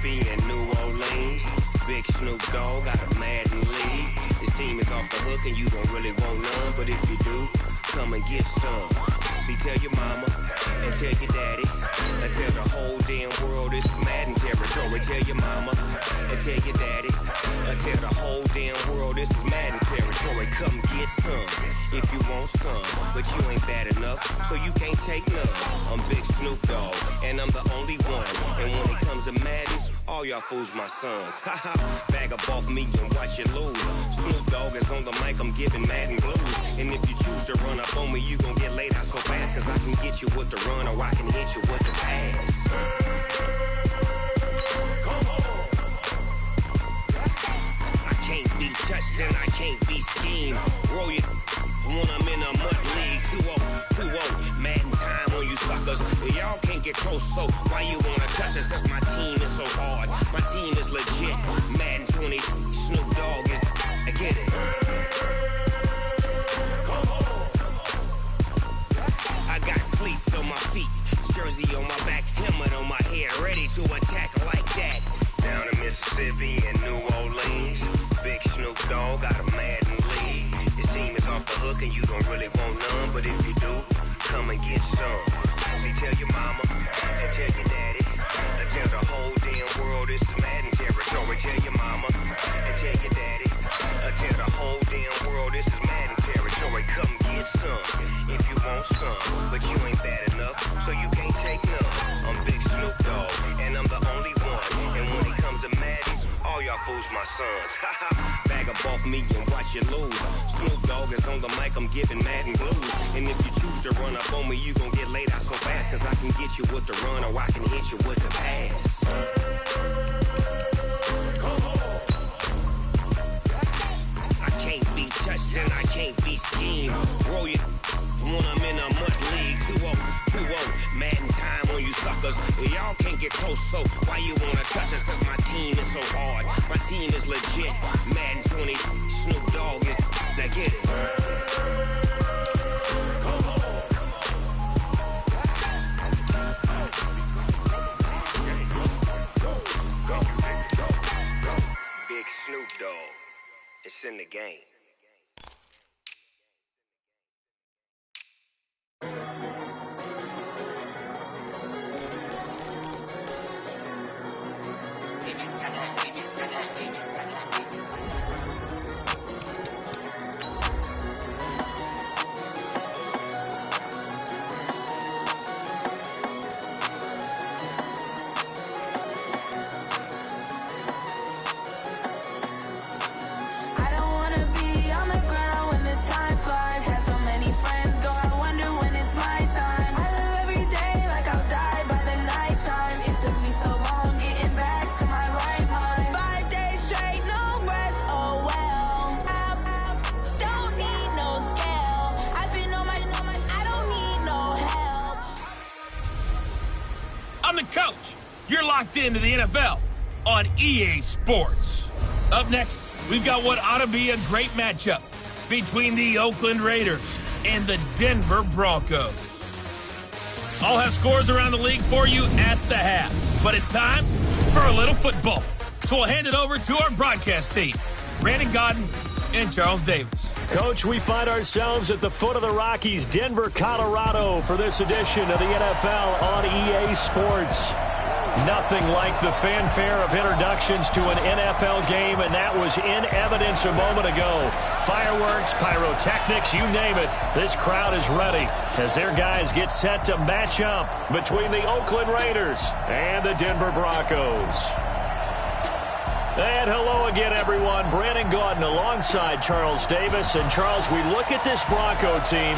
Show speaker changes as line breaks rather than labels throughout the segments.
Mississippi and New Orleans. Big Snoop Dogg got a Madden league. His team is off the hook and you don't really want none, but if you do, come and get some. See, tell your mama and tell your daddy and tell the whole damn world this is Madden territory. Tell your mama and tell your daddy and tell the whole damn world this is Madden territory. Come get some if you want some, but you ain't bad enough, so you can't take none. I'm Big Snoop Dogg, and I'm the only one. And when it comes to Madden, all y'all fools my sons. Haha, bag up off me and watch you lose. Snoop Dogg is on the mic, I'm giving Madden blues. And if you choose to run up on me, you gon' get laid out so fast, cause I can get you with the run or I can hit you with the pass. I can't be touched and I can't be schemed. Roll you when I'm in a mud league. 2-0, Madden time on you suckers. Y'all can't get close, so why you wanna touch us? Cause my team is so hard, my team is legit. Madden 20, Snoop Dogg is, I get it. I got cleats on my feet, jersey on my back, helmet on my head, ready to attack like that. Down in Mississippi and New Orleans, Big Snoop Dogg got a Madden league. Your team is off the hook and you don't really want none, but if you do, come and get some. See, tell your mama and tell your daddy and tell the whole damn world this is Madden territory. Tell your mama and tell your daddy and tell the whole damn world this is Madden territory. Come get some if you want some, but you ain't bad enough, so you can't take none. I'm Big Snoop Dogg, and I'm the only one. And when it comes to Madden, all y'all fools my sons. Bag up off me and watch you lose. Snoop Dogg is on the mic, I'm giving Madden blues. And if you choose to run up on me, you gon' get laid out so fast, cause I can get you with the run or I can hit you with the pass. I can't be touched and I can't be schemed. Roll you when I'm in a mud league. 2-0, Madden time on you suckers. Y'all can't get close, so why you wanna touch us? Cause my team is so hard, my team is legit. Madden 20, Snoop Dogg is, now get it. Big Snoop Dogg, it's in the game.
Coach, you're locked into the NFL on EA Sports. Up next, we've got what ought to be a great matchup between the Oakland Raiders and the Denver Broncos. I'll have scores around the league for you at the half, but it's time for a little football. So we'll hand it over to our broadcast team, Brandon Godden and Charles Davis.
Coach, we find ourselves at the foot of the Rockies, Denver, Colorado, for this edition of the NFL on EA Sports. Nothing like the fanfare of introductions to an NFL game, and that was in evidence a moment ago. Fireworks, pyrotechnics, you name it. This crowd is ready as their guys get set to match up between the Oakland Raiders and the Denver Broncos. And hello again, everyone. Brandon Gaudin alongside Charles Davis. And, Charles, we look at this Bronco team.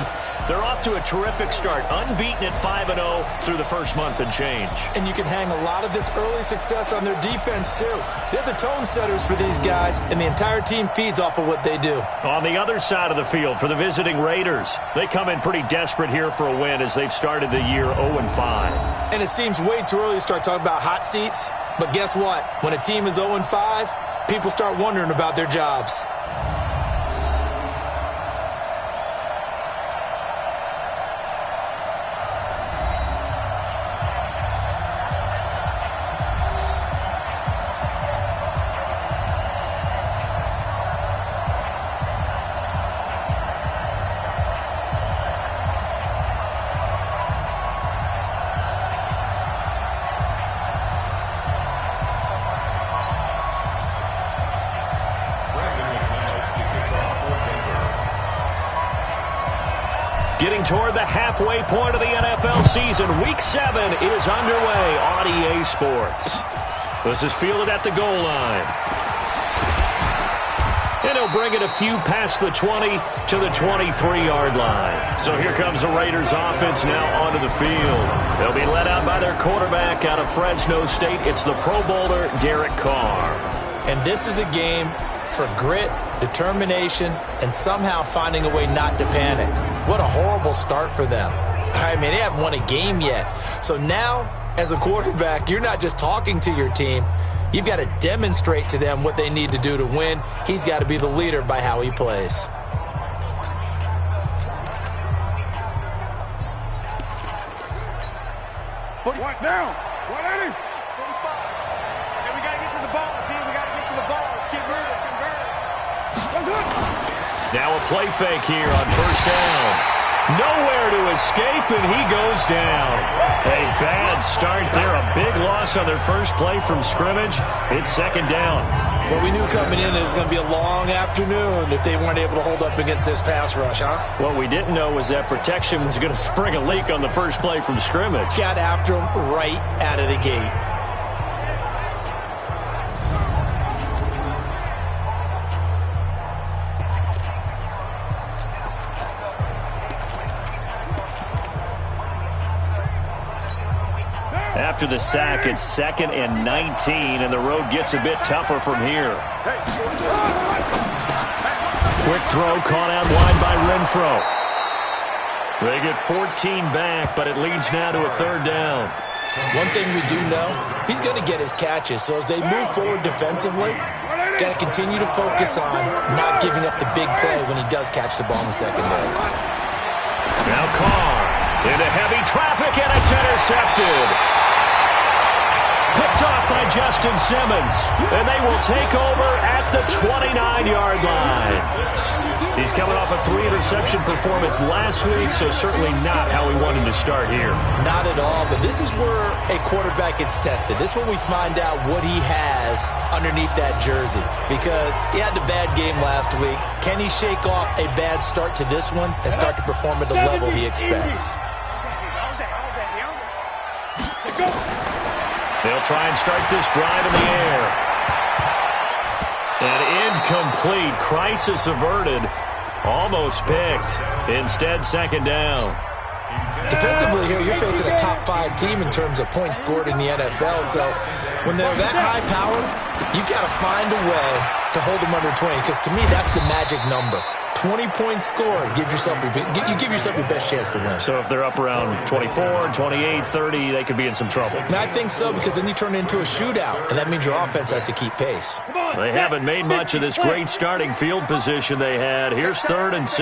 They're off to a terrific start, unbeaten at 5-0 through the first month and change.
And you can hang a lot of this early success on their defense, too. They're the tone setters for these guys, and the entire team feeds off of what they do.
On the other side of the field for the visiting Raiders, they come in pretty desperate here for a win as they've started the year 0-5.
And it seems way too early to start talking about hot seats. But guess what? When a team is 0-5, people start wondering about their jobs.
Getting toward the halfway point of the NFL season. Week 7 is underway on EA Sports. This is fielded at the goal line. And he'll bring it a few past the 20 to the 23-yard line. So here comes the Raiders offense now onto the field. They'll be led out by their quarterback out of Fresno State. It's the Pro Bowler, Derek Carr.
And this is a game for grit, determination, and somehow finding a way not to panic. What a horrible start for them. I mean, they haven't won a game yet. So now, as a quarterback, you're not just talking to your team. You've got to demonstrate to them what they need to do to win. He's got to be the leader by how he plays.
What now? 180. 45. And we got to get to the ball, team. We got to get to the ball. Let's get rid of it.
Now a play fake here on first down. Nowhere to escape, and he goes down. A bad start there. A big loss on their first play from scrimmage. It's second down.
Well, we knew coming in it was going to be a long afternoon if they weren't able to hold up against this pass rush, huh?
What we didn't know was that protection was going to spring a leak on the first play from scrimmage.
Got after him right out of the gate.
After the sack, it's 2nd and 19, and the road gets a bit tougher from here. Quick throw caught out wide by Renfro. They get 14 back, but it leads now to a third down.
One thing we do know, he's going to get his catches. So as they move forward defensively, got to continue to focus on not giving up the big play when he does catch the ball in the secondary.
Now Carr into heavy traffic, and it's intercepted. Picked off by Justin Simmons, and they will take over at the 29-yard line. He's coming off a 3-interception performance last week, so certainly not how he wanted to start here.
Not at all, but this is where a quarterback gets tested. This is when we find out what he has underneath that jersey, because he had a bad game last week. Can he shake off a bad start to this one and start to perform at the level he expects?
They'll try and start this drive in the air. And incomplete. Crisis averted. Almost picked. Instead, second down.
Defensively here, you're facing a top 5 team in terms of points scored in the NFL. So when they're that high powered, you've got to find a way to hold them under 20. Because to me, that's the magic number. 20-point score, you give yourself your best chance to win.
So if they're up around 24, 28, 30, they could be in some trouble.
And I think so, because then you turn it into a shootout, and that means your offense has to keep pace.
They haven't made much of this great starting field position they had. Here's 3rd and 6.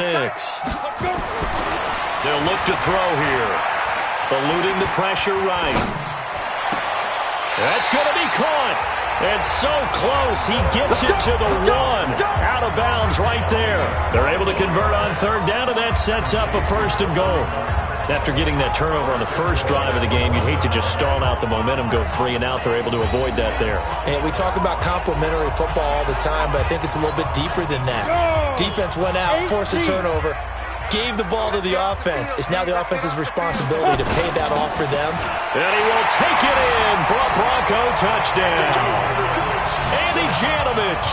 They'll look to throw here. Eluding the pressure right. That's going to be caught. And so close, he gets it to the 1. Out of bounds right there. They're able to convert on 3rd down, and that sets up a 1st and goal. After getting that turnover on the first drive of the game, you'd hate to just stall out the momentum, go 3 and out. They're able to avoid that there.
And we talk about complementary football all the time, but I think it's a little bit deeper than that. Defense went out, forced a turnover, gave the ball to the offense. It's now the offense's responsibility to pay that off for them.
And he will take it in for a Bronco touchdown. Andy Janovich,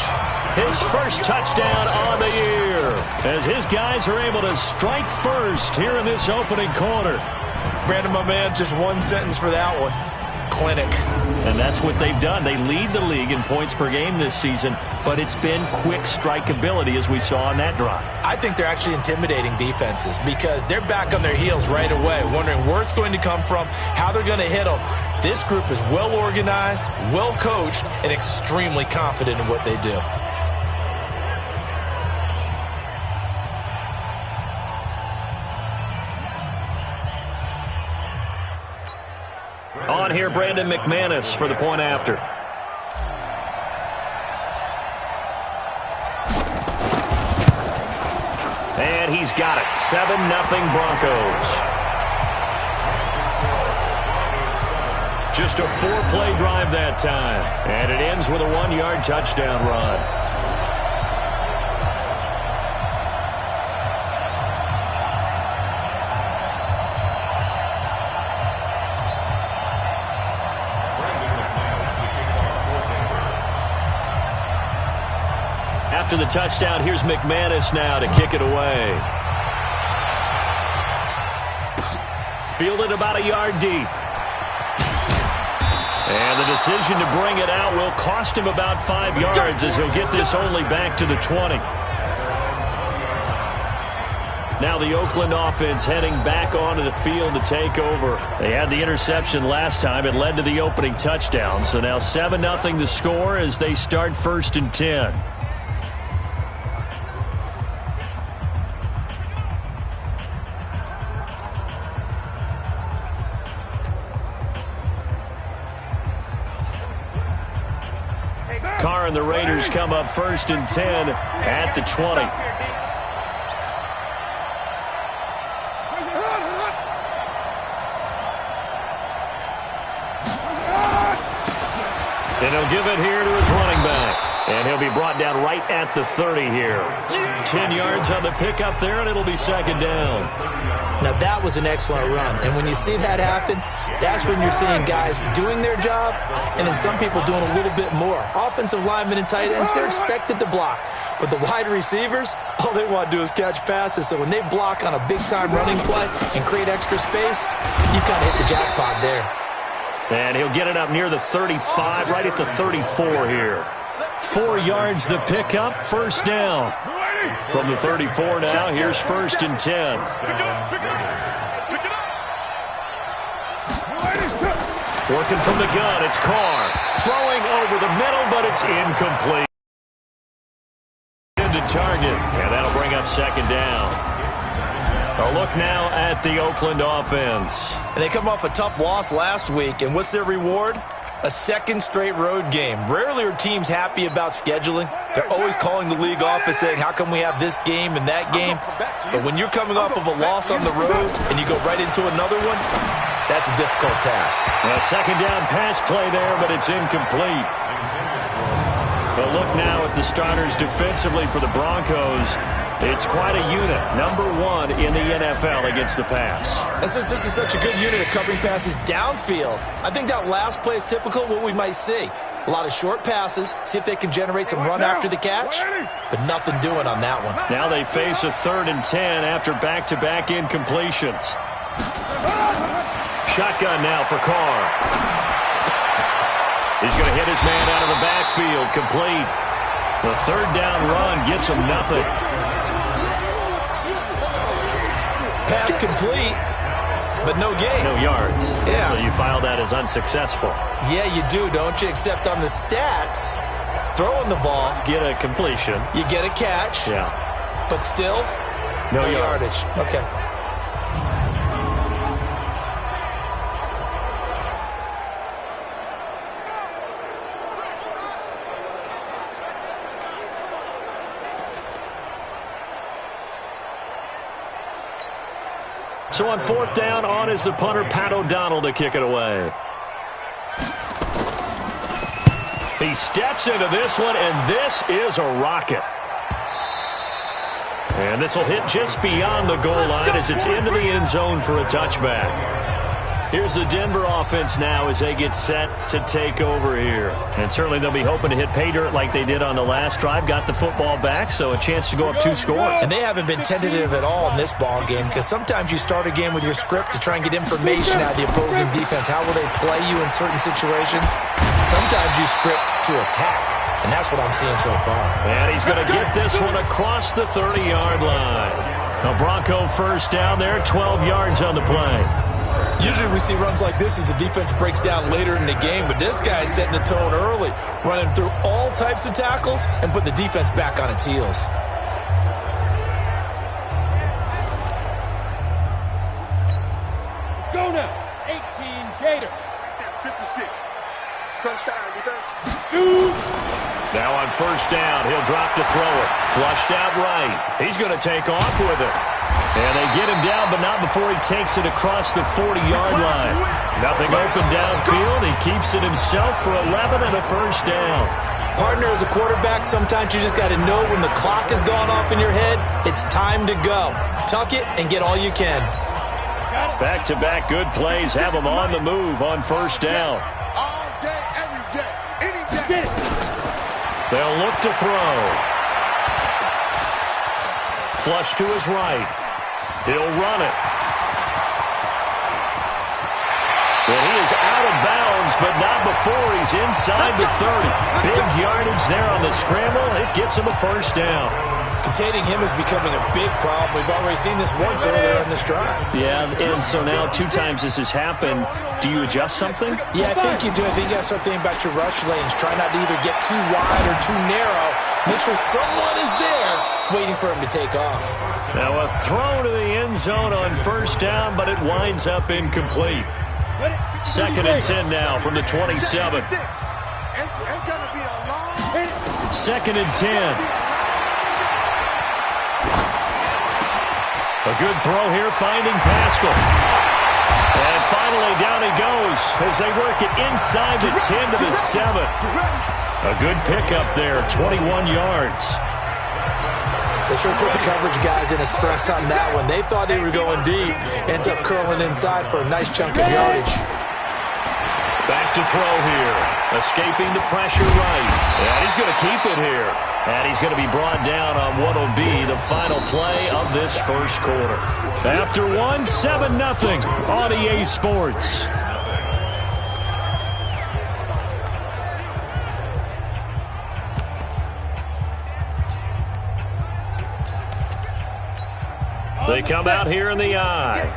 his first touchdown on the year, as his guys are able to strike first here in this opening quarter.
Brandon, my man, just one sentence for that one. Clinic.
And that's what they've done. They lead the league in points per game this season, but it's been quick strikeability as we saw on that drive.
I think they're actually intimidating defenses because they're back on their heels right away, wondering where it's going to come from, how they're going to hit them. This group is well organized, well coached, and extremely confident in what they do.
On here, Brandon McManus for the point after. And he's got it. 7-0 Broncos. Just a 4-play drive that time. And it ends with a 1-yard touchdown run. After the touchdown, here's McManus now to kick it away. Fielded about a yard deep. And the decision to bring it out will cost him about 5 yards as he'll get this only back to the 20. Now the Oakland offense heading back onto the field to take over. They had the interception last time. It led to the opening touchdown. So now 7-0 the score as they start 1st and 10. Carr and the Raiders come up 1st and 10 at the 20. And he'll give it here to his running back. And he'll be brought down right at the 30 here. 10 yards on the pickup there, and it'll be 2nd down.
Now, that was an excellent run. And when you see that happen, that's when you're seeing guys doing their job and then some people doing a little bit more. Offensive linemen and tight ends, they're expected to block. But the wide receivers, all they want to do is catch passes. So when they block on a big-time running play and create extra space, you've kind of hit the jackpot there.
And he'll get it up near the 35, right at the 34 here. 4 yards the pickup, 1st down. From the 34 now, here's 1st and 10. Working from the gun, it's Carr. Throwing over the middle, but it's incomplete. Into target, and that'll bring up 2nd down. A look now at the Oakland offense.
And they come off a tough loss last week, and what's their reward? A 2nd straight road game. Rarely are teams happy about scheduling. They're always calling the league office saying, how come we have this game and that game? But when you're coming off of a loss on the road and you go right into another one, that's a difficult task.
A 2nd down pass play there, but it's incomplete. But look now at the starters defensively for the Broncos. It's quite a unit, number 1 in the NFL against the pass.
And since this is such a good unit at covering passes downfield, I think that last play is typical of what we might see. A lot of short passes, see if they can generate some run after the catch, but nothing doing on that one.
Now they face a 3rd and 10 after back-to-back incompletions. Shotgun now for Carr. He's going to hit his man out of the backfield, complete. The 3rd down run gets him nothing.
Pass complete, but no gain.
No yards.
Yeah.
So you file that as unsuccessful.
Yeah, you do, don't you? Except on the stats, throwing the ball.
Get a completion.
You get a catch.
Yeah.
But still,
no yardage.
Okay.
So on 4th down, on is the punter, Pat O'Donnell, to kick it away. He steps into this one, and this is a rocket. And this will hit just beyond the goal line as it's into the end zone for a touchback. Here's the Denver offense now as they get set to take over here. And certainly they'll be hoping to hit pay dirt like they did on the last drive. Got the football back, so a chance to go up 2 scores.
And they haven't been tentative at all in this ball game because sometimes you start a game with your script to try and get information out of the opposing defense. How will they play you in certain situations? Sometimes you script to attack, and that's what I'm seeing so far.
And he's going to get this one across the 30-yard line. A Bronco 1st down there, 12 yards on the play.
Usually we see runs like this as the defense breaks down later in the game, but this guy's setting the tone early, running through all types of tackles and putting the defense back on its heels.
Let's go now. 18 Gator.
56. Touchdown, defense.
Shoot.
Now on 1st down, he'll drop to throw it. Flushed out right. He's going to take off with it. And they get him down, but not before he takes it across the 40-yard line. Nothing open downfield. He keeps it himself for 11 and a 1st down.
Partner, as a quarterback, sometimes you just got to know when the clock has gone off in your head, it's time to go. Tuck it and get all you can.
Back-to-back good plays have him on the move on 1st down.
All day, every day, any day.
They'll look to throw. flush to his right. He'll run it. Well, he is out of bounds, but not before he's inside the 30. Big yardage there on the scramble. It gets him a first down.
Containing him is becoming a big problem. We've already seen this once earlier in this drive.
Yeah, and so now 2 times this has happened. Do you adjust something?
Yeah, I think you do. I think you got to start thinking about your rush lanes. Try not to either get too wide or too narrow. Make sure someone is there waiting for him to take off.
Now a throw to the end zone on first down, but it winds up incomplete. 2nd and 10 now from the 27.
It's going to be a long...
2nd and 10. A good throw here, finding Pascal. And finally, down he goes as they work it inside the 10 to the 7. A good pickup there, 21 yards.
They sure put the coverage guys in a stress on that one. They thought they were going deep. Ends up curling inside for a nice chunk of yardage.
Back to throw here. Escaping the pressure right. And he's going to keep it here. And he's going to be brought down on what will be the final play of this first quarter. After 1, 7-0 on EA Sports. They come out here in the eye.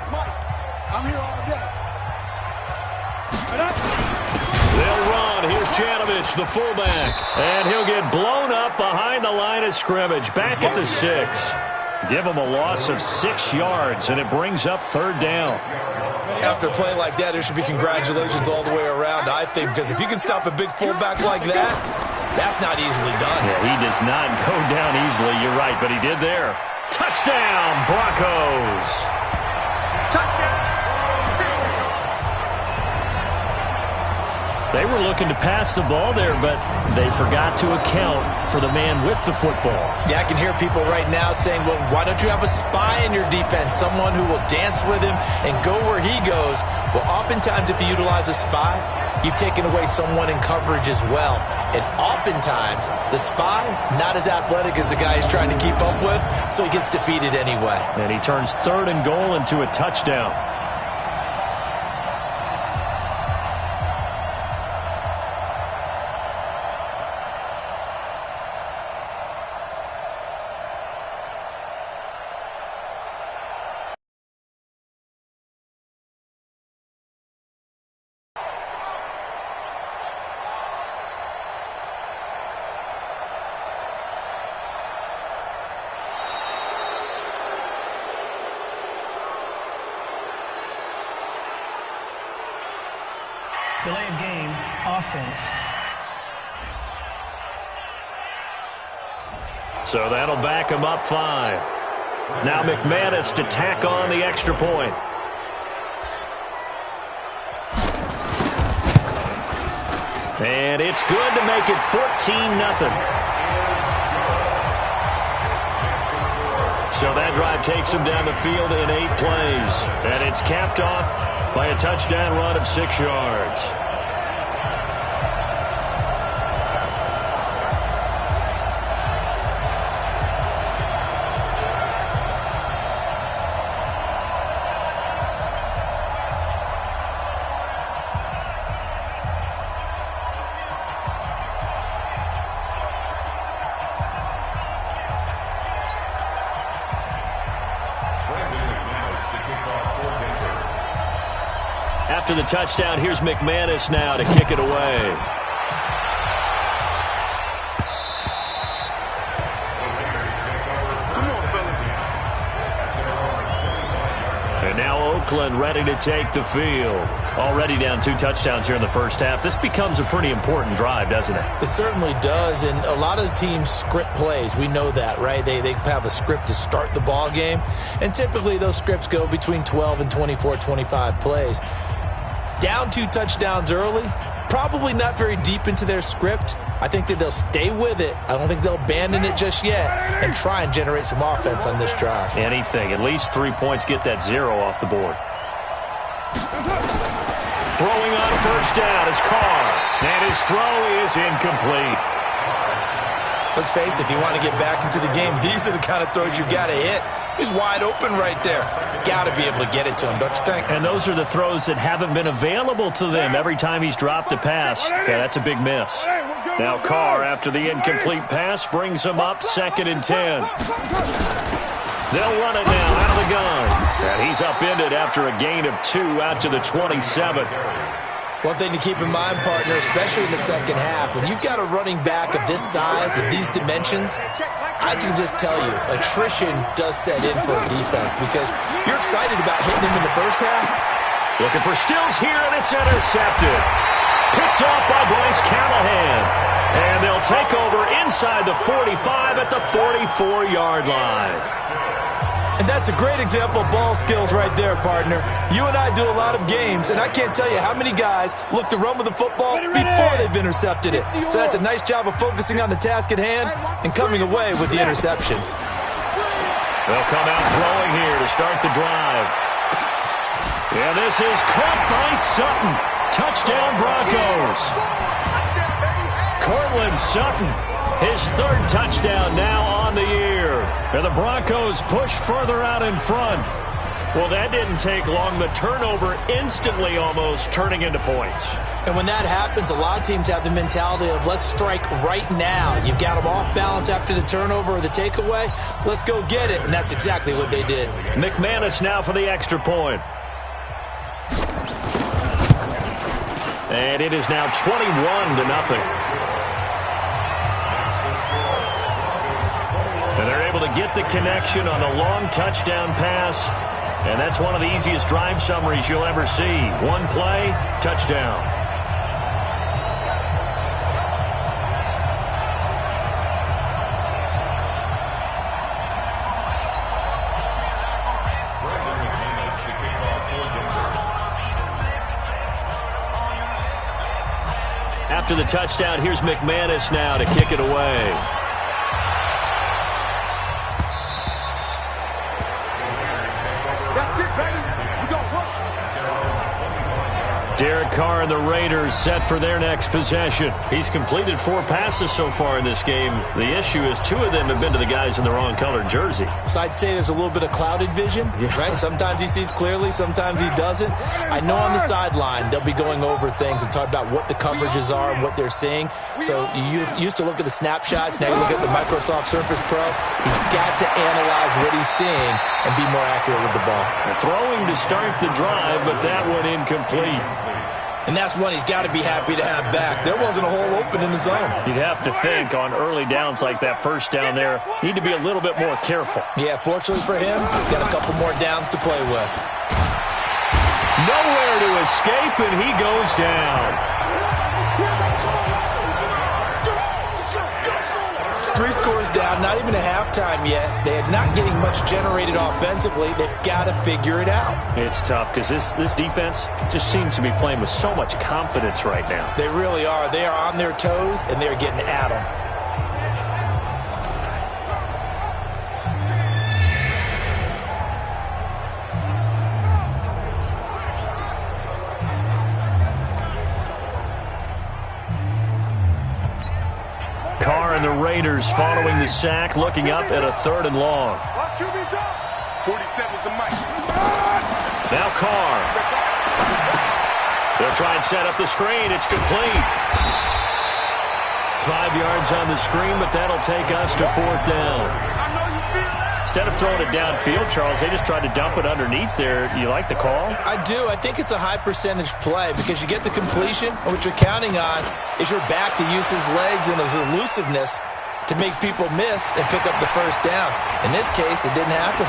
I'm here all day.
They'll run. Here's Janovich, the fullback. And he'll get blown up behind the line of scrimmage. Back at the 6. Give him a loss of 6 yards, and it brings up 3rd down.
After a play like that, there should be congratulations all the way around, I think, because if you can stop a big fullback like that, that's not easily done.
Yeah, he does not go down easily. You're right, but he did there. Touchdown, Broncos.
Touchdown.
They were looking to pass the ball there, but they forgot to account for the man with the football.
Yeah, I can hear people right now saying, well, why don't you have a spy in your defense, someone who will dance with him and go where he goes? Well, oftentimes if you utilize a spy, you've taken away someone in coverage as well. And oftentimes, the spy, not as athletic as the guy he's trying to keep up with, so he gets defeated anyway.
And he turns 3rd and goal into a touchdown.
Delay of game, offense.
So that'll back him up 5. Now McManus to tack on the extra point. And it's good to make it 14-0. So that drive takes him down the field in 8 plays. And it's capped off by a touchdown run of 6 yards. After the touchdown, here's McManus now to kick it away. And now Oakland ready to take the field. Already down 2 touchdowns here in the first half. This becomes a pretty important drive, doesn't it?
It certainly does, and a lot of the teams script plays. We know that, right? They have a script to start the ball game, and typically those scripts go between 12 and 24, 25 plays. Down 2 touchdowns early, probably not very deep into their script. I think that they'll stay with it. I don't think they'll abandon it just yet and try and generate some offense on this drive.
Anything. At least 3 points, get that 0 off the board. Throwing on 1st down is Carr, and his throw is incomplete.
Let's face it, if you want to get back into the game, these are the kind of throws you got to hit. He's wide open right there. Got to be able to get it to him, don't you think?
And those are the throws that haven't been available to them every time he's dropped a pass. Yeah, that's a big miss. Now Carr, after the incomplete pass, brings him up 2nd and 10. They'll run it now out of the gun. And he's upended after a gain of 2 out to the 27.
One thing to keep in mind, partner, especially in the second half, when you've got a running back of this size, of these dimensions, I can just tell you, attrition does set in for a defense because you're excited about hitting him in the first half.
Looking for Stills here, and it's intercepted. Picked off by Bryce Callahan. And they'll take over inside the 45 at the 44-yard line.
And that's a great example of ball skills right there, partner. You and I do a lot of games, and I can't tell you how many guys look to run with the football before they've intercepted it. So that's a nice job of focusing on the task at hand and coming away with the interception.
They'll come out throwing here to start the drive. Yeah, this is caught by Sutton. Touchdown, Broncos. Cortland Sutton, his 3rd touchdown now on the year. And the Broncos push further out in front. Well, that didn't take long. The turnover instantly almost turning into points.
And when that happens, a lot of teams have the mentality of let's strike right now. You've got them off balance after the turnover or the takeaway. Let's go get it. And that's exactly what they did.
McManus now for the extra point. And it is now 21-0. And they're able to get the connection on a long touchdown pass. And that's one of the easiest drive summaries you'll ever see. One play, touchdown. After the touchdown, here's McManus now to kick it away. Derek Carr and the Raiders set for their next possession. He's completed 4 passes so far in this game. The issue is 2 of them have been to the guys in the wrong colored jersey.
So I'd say there's a little bit of clouded vision, right? Sometimes he sees clearly, sometimes he doesn't. I know on the sideline they'll be going over things and talk about what the coverages are and what they're seeing. So you used to look at the snapshots, now you look at the Microsoft Surface Pro. He's got to analyze what he's seeing and be more accurate with the ball.
Throwing to start the drive, but that one incomplete.
And that's one he's got to be happy to have back. There wasn't a hole open in the zone.
You'd have to think on early downs like that first down there, need to be a little bit more careful.
Yeah, fortunately for him, got a couple more downs to play with.
Nowhere to escape, and he goes down.
3 scores down, not even a halftime yet. They are not getting much generated offensively. They've got to figure it out.
It's tough because this defense just seems to be playing with so much confidence right now.
They really are. They are on their toes, and they're getting at them.
Carr and the Raiders following the sack, looking up at a 3rd and long.
47's the mic.
Now Carr. They'll try and set up the screen. It's complete. 5 yards on the screen, but that'll take us to 4th down. Instead of throwing it downfield, Charles, they just tried to dump it underneath there. You like the call?
I do. I think it's a high percentage play because you get the completion, and what you're counting on is your back to use his legs and his elusiveness to make people miss and pick up the first down. In this case, it didn't happen.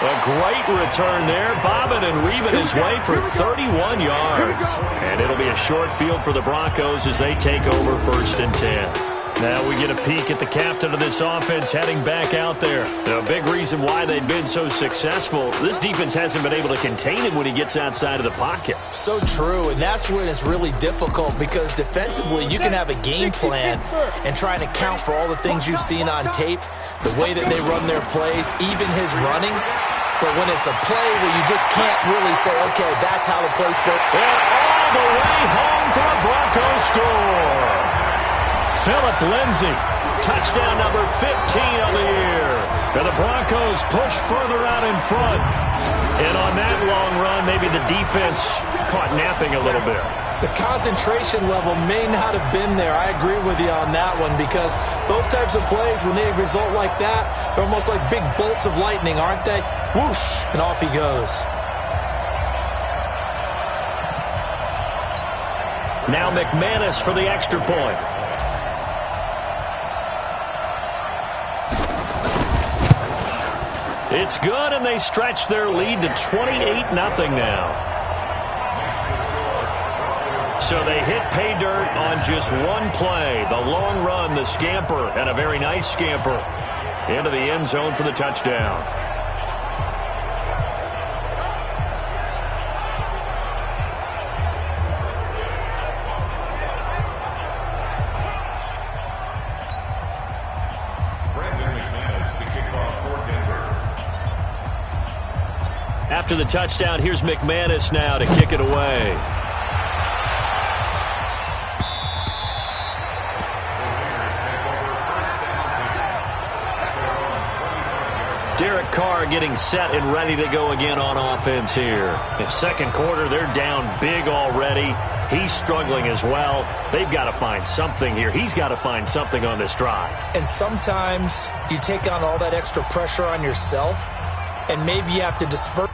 A great return there, bobbing and weaving his way for 31 yards. And it'll be a short field for the Broncos as they take over 1st and 10. Now we get a peek at the captain of this offense heading back out there. A big reason why they've been so successful, this defense hasn't been able to contain him when he gets outside of the pocket.
So true, and that's when it's really difficult because defensively you can have a game plan and try and account for all the things you've seen on tape, the way that they run their plays, even his running. But when it's a play where you just can't really say, okay, that's how the play's supposed to.
And all the way home for a Broncos score. Phillip Lindsay, touchdown number 15 of the year. And the Broncos push further out in front. And on that long run, maybe the defense caught napping a little bit.
The concentration level may not have been there. I agree with you on that one, because those types of plays, when they result like that, they're almost like big bolts of lightning, aren't they? Whoosh, and off he goes.
Now McManus for the extra point. It's good, and they stretch their lead to 28-0 now. So they hit pay dirt on just one play. The long run, the scamper, and a very nice scamper into the end zone for the touchdown. After the touchdown, here's McManus now to kick it away. Derek Carr getting set and ready to go again on offense here. In second quarter, they're down big already. He's struggling as well. They've got to find something here. He's got to find something on this drive.
And sometimes you take on all that extra pressure on yourself, and maybe you have to disperse.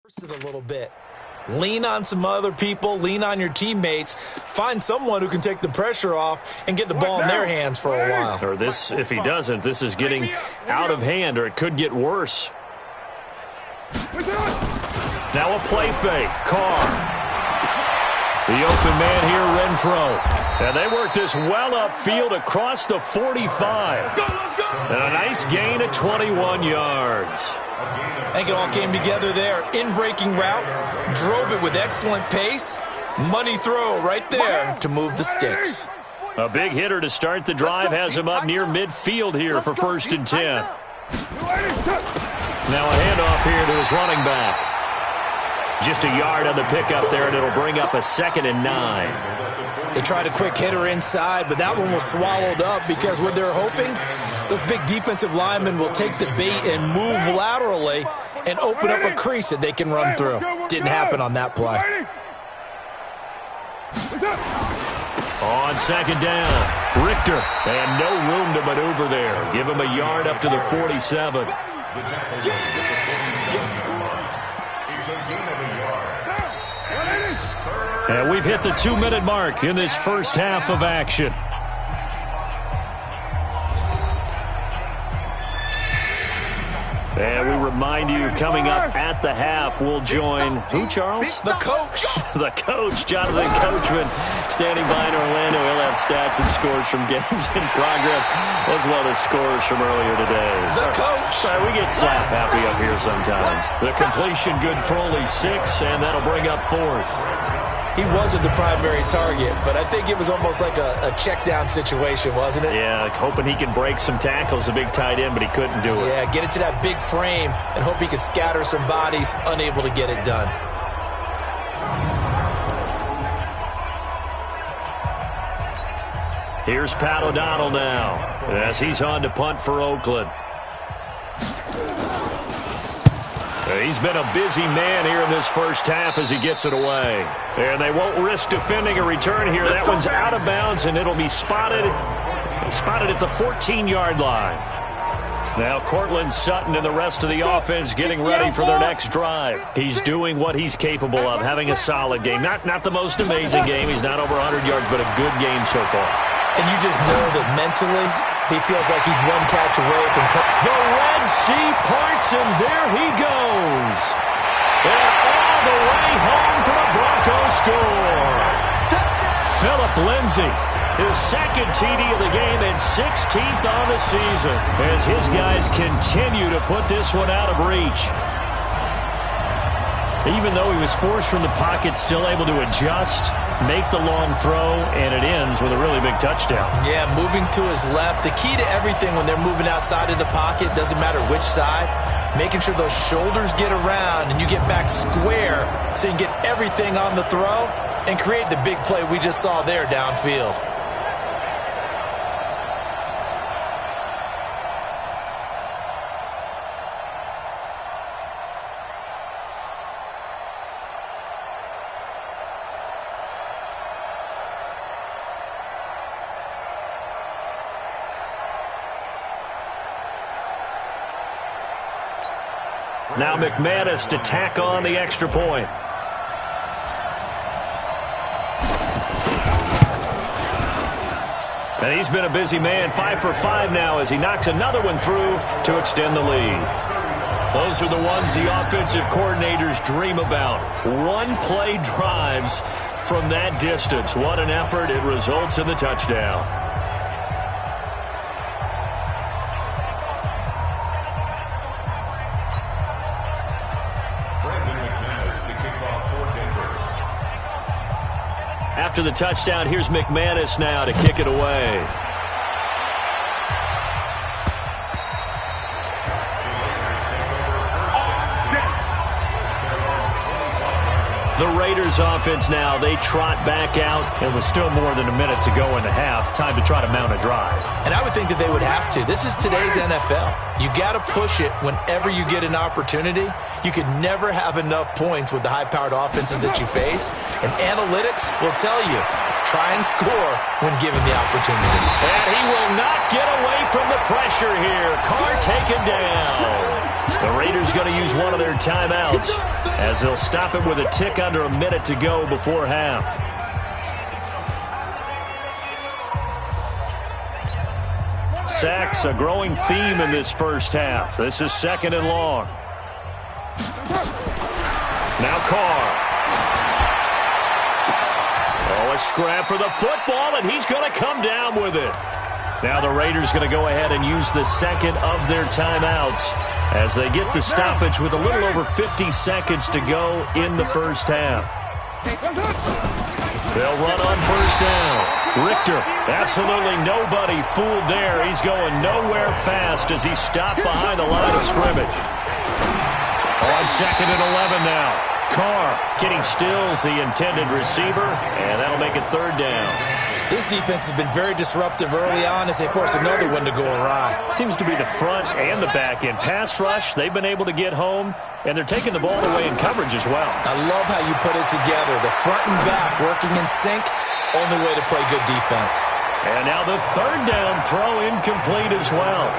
It a little bit. Lean on some other people, lean on your teammates, find someone who can take the pressure off and get the ball in their hands for a while.
Or this, if he doesn't, this is getting out of hand, or it could get worse. Now a play fake. Carr. The open man here, Renfro. And they work this well upfield across the 45. And a nice gain of 21 yards.
I think it all came together there. In-breaking route, drove it with excellent pace. Money throw right there to move the sticks.
A big hitter to start the drive has him up near midfield here for 1st and 10. Now a handoff here to his running back. Just a yard on the pickup there, and it'll bring up a 2nd and 9.
They tried a quick hitter inside, but that one was swallowed up because what they're hoping, those big defensive linemen will take the bait and move laterally and open up a crease that they can run through. Didn't happen on that play.
On 2nd down, Richter, and no room to maneuver there. Give him a yard up to the 47. And we've hit the 2-minute mark in this first half of action. And we remind you, coming up at the half, we'll join who, Charles?
The coach.
The coach, Jonathan Coachman, standing by in Orlando. He'll have stats and scores from games in progress, as well as scores from earlier today.
The coach.
Sorry, we get slap happy up here sometimes. The completion good for only 6, and that'll bring up 4th.
He wasn't the primary target, but I think it was almost like a check-down situation, wasn't it?
Yeah, hoping he can break some tackles, a big tight end, but he couldn't do it.
Yeah, get it to that big frame and hope he could scatter some bodies, unable to get it done.
Here's Pat O'Donnell now, as he's on to punt for Oakland. He's been a busy man here in this first half as he gets it away. And they won't risk defending a return here. That one's out of bounds, and it'll be spotted at the 14-yard line. Now Cortland Sutton and the rest of the offense getting ready for their next drive. He's doing what he's capable of, having a solid game. Not the most amazing game. He's not over 100 yards, but a good game so far.
And you just know that mentally, he feels like he's one catch away from
the Red Sea parts, and there he goes. And all the way home for the Broncos score. Philip Lindsay, his 2nd TD of the game and 16th on the season, as his guys continue to put this one out of reach. Even though he was forced from the pocket, still able to adjust, make the long throw, and it ends with a really big touchdown.
Yeah, moving to his left. The key to everything when they're moving outside of the pocket, doesn't matter which side, making sure those shoulders get around and you get back square so you can get everything on the throw and create the big play we just saw there downfield.
Now McManus to tack on the extra point. And he's been a busy man, 5 for 5 now as he knocks another one through to extend the lead. Those are the ones the offensive coordinators dream about. One-play drives from that distance. What an effort. It results in the touchdown. After the touchdown, here's McManus now to kick it away. The Raiders offense now, they trot back out, and with still more than a minute to go in the half, time to try to mount a drive.
And I would think that they would have to. This is today's NFL. You got to push it whenever you get an opportunity. You could never have enough points with the high-powered offenses that you face. And analytics will tell you, try and score when given the opportunity.
And he will not get away from the pressure here. Carr taken down. The Raiders going to use one of their timeouts as they'll stop it with a tick under a minute to go before half. Sacks, a growing theme in this first half. This is 2nd and long. Now Carr. Oh, a scrap for the football, and he's going to come down with it. Now the Raiders going to go ahead and use the second of their timeouts as they get the stoppage with a little over 50 seconds to go in the first half. They'll run on first down. Richter, absolutely nobody fooled there. He's going nowhere fast as he's stopped behind the line of scrimmage. On 2nd and 11 now. Carr getting Stills, the intended receiver, and that'll make it 3rd down.
This defense has been very disruptive early on as they force another one to go awry.
Seems to be the front and the back end. Pass rush, they've been able to get home, and they're taking the ball away in coverage as well.
I love how you put it together. The front and back working in sync, only way to play good defense.
And now the 3rd down throw incomplete as well.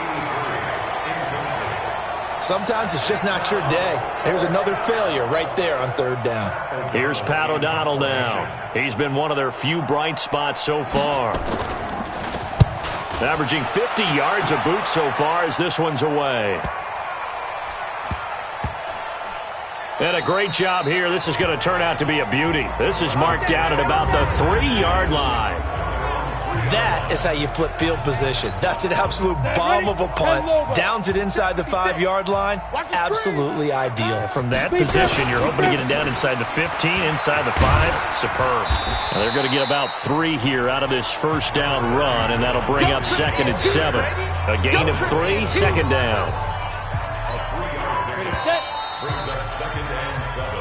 Sometimes it's just not your day. Here's another failure right there on 3rd down.
Here's Pat O'Donnell now. He's been one of their few bright spots so far. Averaging 50 yards a boot so far as this one's away. And a great job here. This is going to turn out to be a beauty. This is marked down at about the 3-yard line.
That is how you flip field position. That's an absolute bomb of a punt. Downs it inside the 5-yard line. Absolutely ideal.
From that position, you're hoping to get it down inside the 15, inside the 5. Superb. Now they're going to get about 3 here out of this first down run, and that'll bring up 2nd and 7. A gain of 3, 2nd down.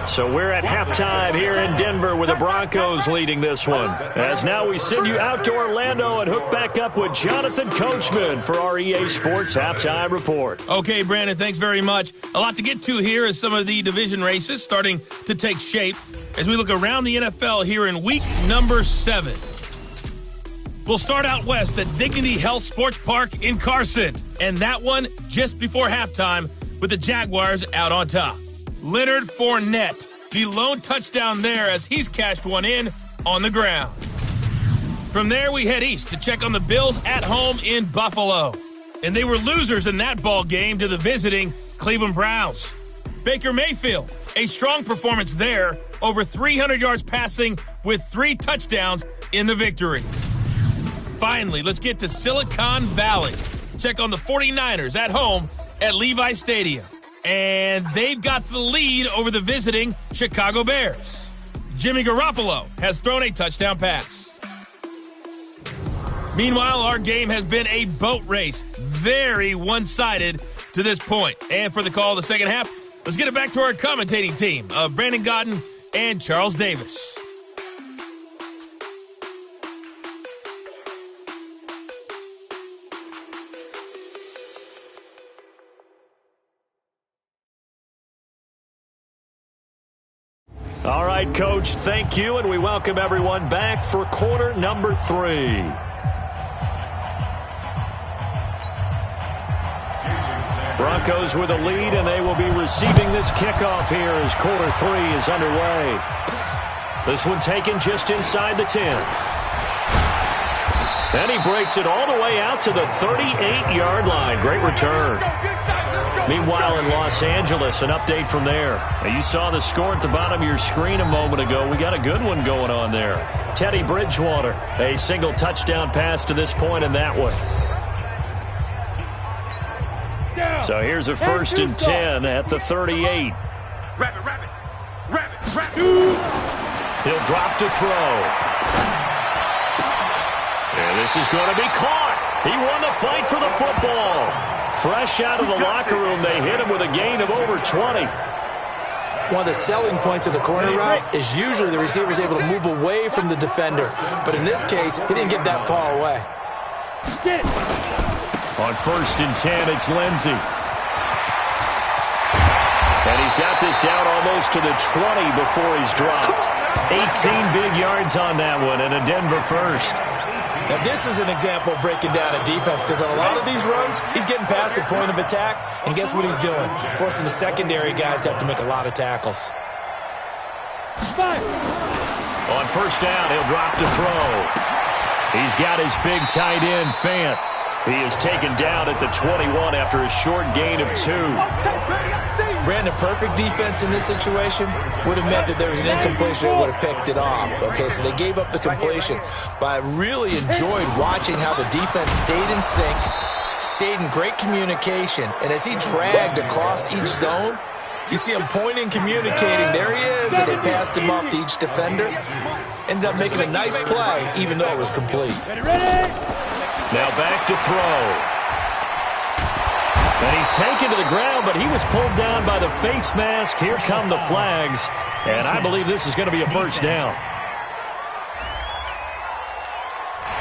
So we're at halftime here in Denver with the Broncos leading this one. As now we send you out to Orlando and hook back up with Jonathan Coachman for our EA Sports Halftime Report.
Okay, Brandon, thanks very much. A lot to get to here as some of the division races starting to take shape as we look around the NFL here in week number 7. We'll start out west at Dignity Health Sports Park in Carson, and that one just before halftime with the Jaguars out on top. Leonard Fournette, the lone touchdown there as he's cashed one in on the ground. From there, we head east to check on the Bills at home in Buffalo. And they were losers in that ball game to the visiting Cleveland Browns. Baker Mayfield, a strong performance there, over 300 yards passing with 3 touchdowns in the victory. Finally, let's get to Silicon Valley to check on the 49ers at home at Levi Stadium. And they've got the lead over the visiting Chicago Bears. Jimmy Garoppolo has thrown a touchdown pass. Meanwhile, our game has been a boat race. Very one-sided to this point. And for the call of the second half, let's get it back to our commentating team of Brandon Godden and Charles Davis.
All right, Coach, thank you, and we welcome everyone back for quarter number 3. Broncos with a lead, and they will be receiving this kickoff here as quarter 3 is underway. This one taken just inside the 10. And he breaks it all the way out to the 38-yard line. Great return. Meanwhile, in Los Angeles, an update from there. Now, you saw the score at the bottom of your screen a moment ago. We got a good one going on there. Teddy Bridgewater, a single touchdown pass to this point in that one. So here's a 1st and 10 at the 38.
Rabbit.
He'll drop to throw. And this is going to be caught. He won the fight for the football. Fresh out of the locker room, they hit him with a gain of over 20.
One of the selling points of the corner route is usually the receiver is able to move away from the defender. But in this case, he didn't get that far away.
On 1st and 10, it's Lindsey. And he's got this down almost to the 20 before he's dropped. 18 big yards on that one and a Denver first.
Now, this is an example of breaking down a defense because on a lot of these runs, he's getting past the point of attack, and guess what he's doing? Forcing the secondary guys to have to make a lot of tackles.
On first down, he'll drop to throw. He's got his big tight end, Fant. He is taken down at the 21 after a short gain of 2.
Brandon, perfect defense in this situation would have meant that there was an incompletion that would have picked it off. Okay, so they gave up the completion. But I really enjoyed watching how the defense stayed in sync, stayed in great communication, and as he dragged across each zone, you see him pointing, communicating. There he is, and they passed him off to each defender. Ended up making a nice play, even though it was complete.
Now back to throw. And he's taken to the ground, but he was pulled down by the face mask. Here come the flags, and I believe this is going to be a first down.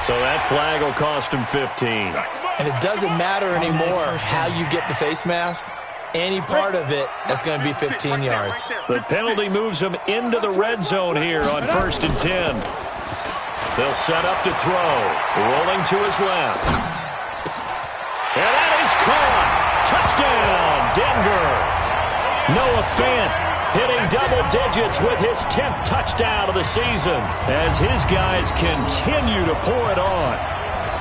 So that flag will cost him 15.
And it doesn't matter anymore how you get the face mask. Any part of it, that's going to be 15 yards.
The penalty moves him into the red zone here on 1st and 10. They'll set up to throw. Rolling to his left. And that is caught. Touchdown, Denver. Noah Fant hitting double digits with his 10th touchdown of the season as his guys continue to pour it on.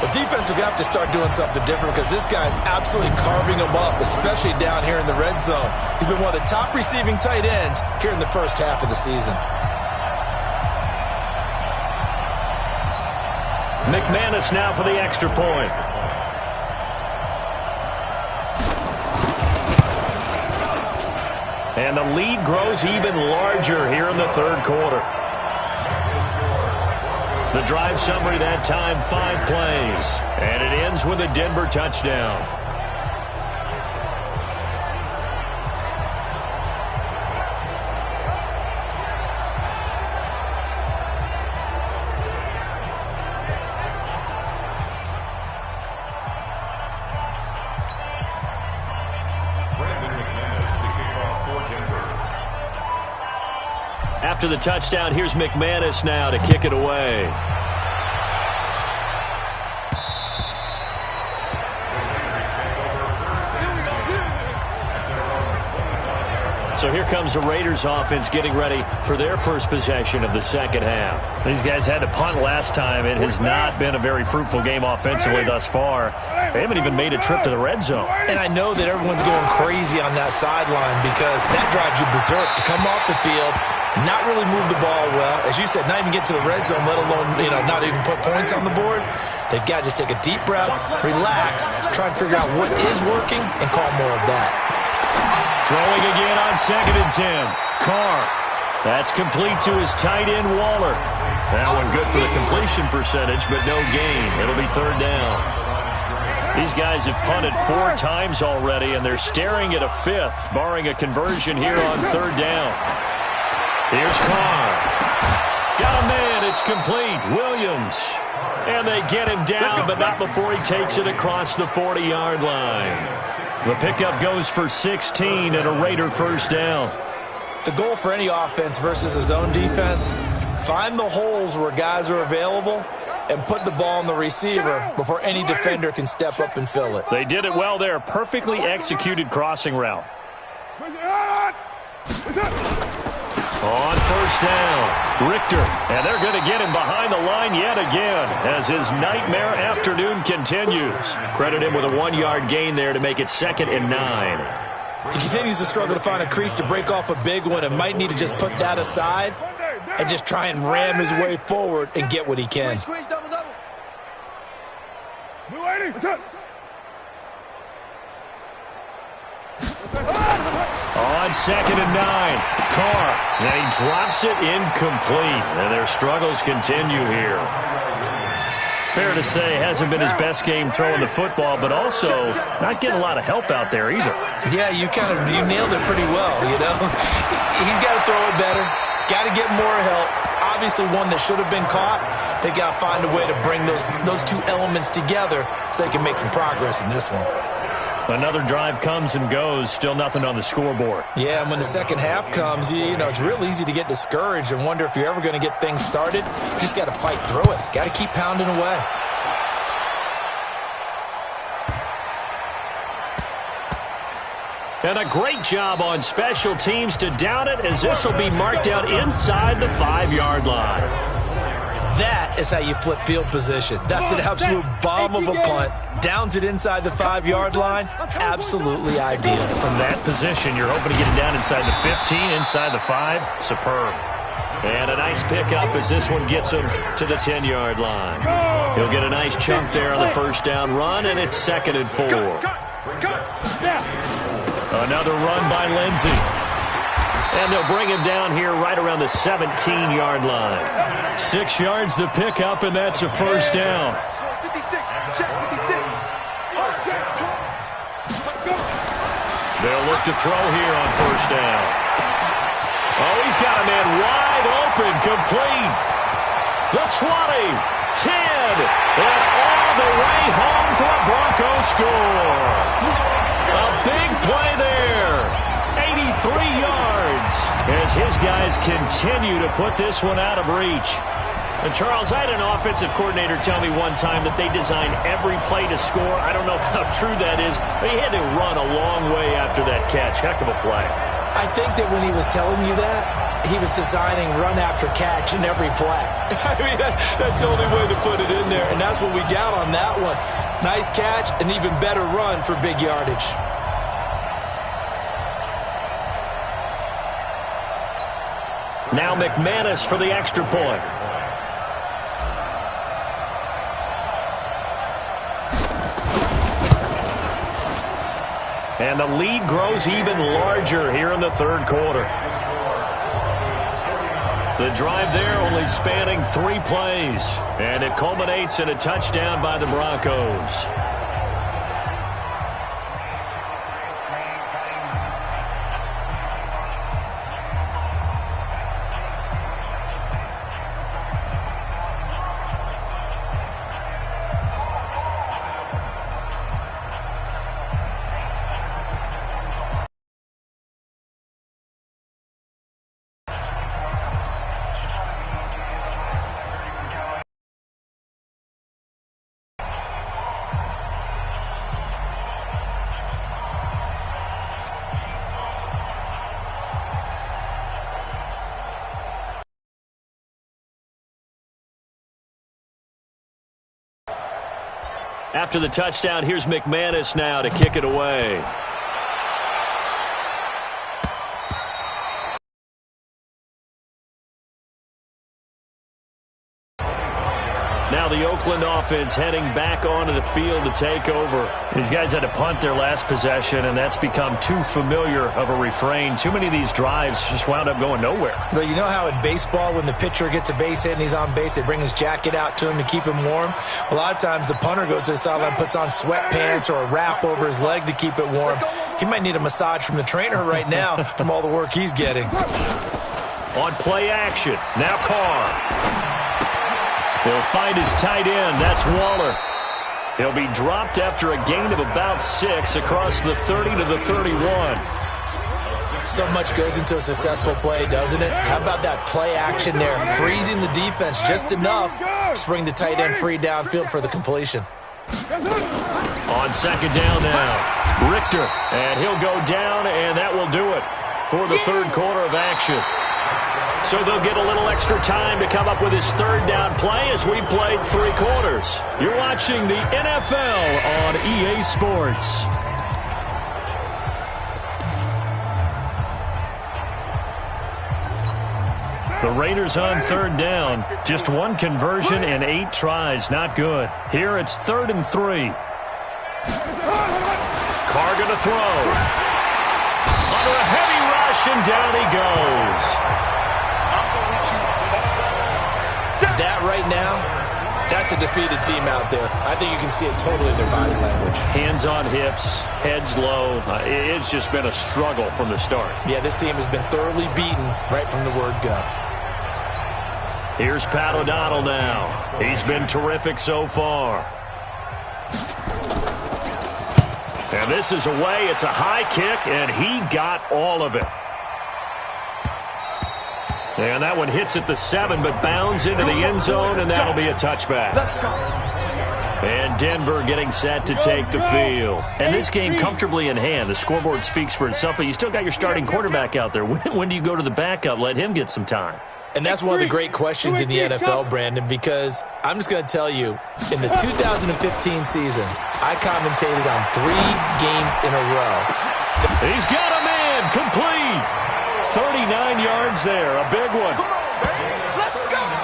The defense will have to start doing something different because this guy's absolutely carving them up, especially down here in the red zone. He's been one of the top receiving tight ends here in the first half of the season.
McManus now for the extra point. And the lead grows even larger here in the third quarter. The drive summary that time, 5 plays. And it ends with a Denver touchdown. After the touchdown, here's McManus now to kick it away. So here comes the Raiders offense getting ready for their first possession of the second half.
These guys had to punt last time. It has not been a very fruitful game offensively thus far. They haven't even made a trip to the red zone.
And I know that everyone's going crazy on that sideline because that drives you berserk to come off the field, not really move the ball well. As you said, not even get to the red zone, let alone, not even put points on the board. They've got to just take a deep breath, relax, try and figure out what is working, and call more of that.
Throwing again on 2nd and 10. Carr. That's complete to his tight end, Waller. That one good for the completion percentage, but no gain. It'll be 3rd down. These guys have punted 4 times already, and they're staring at a 5th, barring a conversion here on 3rd down. Here's Carr. Got a man. It's complete. Williams. And they get him down, but not before he takes it across the 40-yard line. The pickup goes for 16 and a Raider first down.
The goal for any offense versus a zone defense, find the holes where guys are available and put the ball on the receiver before any defender can step up and fill it.
They did it well there. Perfectly executed crossing route. On first down, Richter, and they're going to get him behind the line yet again as his nightmare afternoon continues. Credit him with a 1-yard gain there to make it 2nd and 9.
He continues to struggle to find a crease to break off a big one and might need to just put that aside and just try and ram his way forward and get what he can.
On 2nd and 9, Carr, and he drops it incomplete, and their struggles continue here. Fair to say, hasn't been his best game throwing the football, but also not getting a lot of help out there either.
Yeah, you nailed it pretty well, He's got to throw it better, got to get more help. Obviously one that should have been caught. They got to find a way to bring those 2 elements together so they can make some progress in this one.
Another drive comes and goes, still nothing on the scoreboard.
Yeah, and when the second half comes, it's real easy to get discouraged and wonder if you're ever going to get things started. You just got to fight through it. Got to keep pounding away.
And a great job on special teams to down it, as this will be marked out inside the 5-yard line.
That is how you flip field position. That's an absolute bomb of a punt. Downs it inside the 5-yard line. Absolutely ideal.
From that position, you're hoping to get it down inside the 15, inside the 5. Superb. And a nice pickup as this one gets him to the 10-yard line. He'll get a nice chunk there on the first down run, and it's 2nd and 4. Another run by Lindsey. And they'll bring him down here right around the 17-yard line. 6 yards the pickup, and that's a first down. They'll look to throw here on first down. Oh, he's got a man wide open, complete. The 20, 10, and all the way home for a Broncos score. A big play there. 83 yards as his guys continue to put this one out of reach. And Charles, I had an offensive coordinator tell me one time that they design every play to score. I don't know how true that is, but he had to run a long way after that catch. Heck of a play.
I think that when he was telling you that, he was designing run after catch in every play. I mean, that's the only way to put it in there, and that's what we got on that one. Nice catch, an even better run for big yardage.
Now McManus for the extra point. And the lead grows even larger here in the third quarter. The drive there only spanning 3 plays. And it culminates in a touchdown by the Broncos. After the touchdown, here's McManus now to kick it away. Now the Oakland offense heading back onto the field to take over. These guys had to punt their last possession, and that's become too familiar of a refrain. Too many of these drives just wound up going nowhere.
But you know how in baseball, when the pitcher gets a base hit and he's on base, they bring his jacket out to him to keep him warm? A lot of times the punter goes to the sideline, puts on sweatpants or a wrap over his leg to keep it warm. He might need a massage from the trainer right now from all the work he's getting.
On play action, now Carr. He'll find his tight end. That's Waller. He'll be dropped after a gain of about 6 across the 30 to the 31.
So much goes into a successful play, doesn't it? How about that play action there? Freezing the defense just enough to bring the tight end free downfield for the completion.
On second down now, Richter. And he'll go down, and that will do it for the third quarter of action. So they'll get a little extra time to come up with his third down play as we played 3 quarters. You're watching the NFL on EA Sports. The Raiders on third down. Just 1 conversion and 8 tries. Not good. Here it's 3rd and 3. Carr going to throw. Under a heavy rush, and down he goes.
That right now, that's a defeated team out there. I think you can see it totally in their body language.
Hands on hips, heads low. It's just been a struggle from the start.
Yeah, this team has been thoroughly beaten right from the word go.
Here's Pat O'Donnell now. He's been terrific so far. And this is away. It's a high kick, and he got all of it. And that one hits at the 7, but bounds into the end zone, and that'll be a touchback. And Denver getting set to take the field. And this game comfortably in hand. The scoreboard speaks for itself, but you still got your starting quarterback out there. When do you go to the backup? Let him get some time.
And that's one of the great questions in the NFL, Brandon, because I'm just going to tell you, in the 2015 season, I commentated on 3 games in a row.
He's got him in, complete. 39 yards there, a big one.